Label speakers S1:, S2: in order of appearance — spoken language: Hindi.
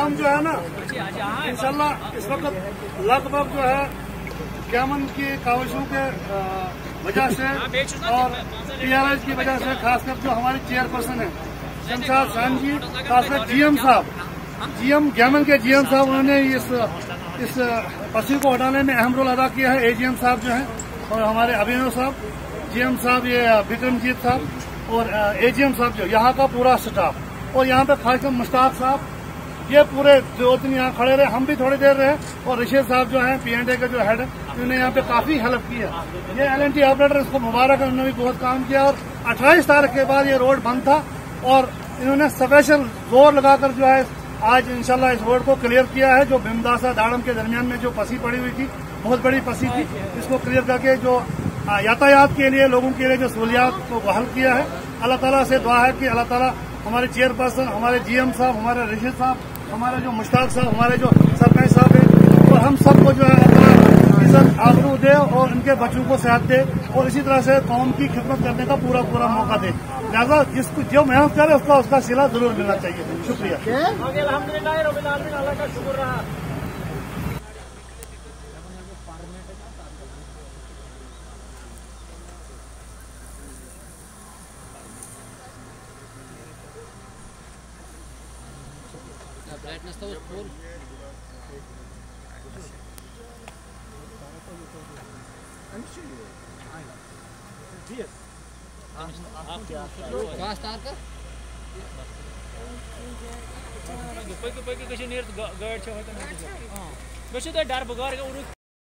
S1: काम जो है ना इंशाल्लाह इस वक्त लगभग जो है गैमन की काविशों के वजह से और PRS की वजह से, खासकर जो हमारी चेयरपर्सन है शमशाद खान जी, खासकर GM साहब, गैमन के GM साहब, उन्होंने इस पसी को हटाने में अहम रोल अदा किया है। AGM साहब जो हैं और हमारे अभिनव साहब, GM साहब, ये विक्रमजीत साहब और AGM साहब, जो यहाँ का पूरा स्टाफ, और यहाँ पे खासकर मुश्ताक साहब, ये पूरे 2-3 यहाँ खड़े रहे, हम भी थोड़ी देर रहे, और ऋषि साहब जो हैं P&A के जो हेड है, उन्होंने यहाँ पे काफी हेल्प की है। ये LNT ऑपरेटर, इसको मुबारक है, उन्होंने भी बहुत काम किया। और 28 तारीख के बाद ये रोड बंद था और इन्होंने स्पेशल जोर लगाकर जो है आज इंशाल्लाह इस रोड को क्लियर किया है। जो भीमदासा दाड़म के दरमियान में जो पसी पड़ी हुई थी, बहुत बड़ी पसी थी, इसको क्लियर करके जो यातायात के लिए, लोगों के लिए जो सहूलियात को बहाल किया है। अल्लाह ताला से दुआ है कि अल्लाह ताला हमारे चेयरपर्सन, हमारे GM साहब, हमारे ऋषि साहब, हमारे जो मुश्ताक साहब, हमारे जो सरपंच साहब है, और हम सबको जो है अपना इज्जत आबरू दे और उनके बच्चों को सेहत दे और इसी तरह से कौम की खिदमत करने का पूरा मौका दे। लिहाजा जिसको जो मेहनत करे उसका सिला जरूर मिलना चाहिए। शुक्रिया।
S2: ब्राइटनेस तो फुल तार का पैकी कशी नीर गाड़ छ होता डर बगार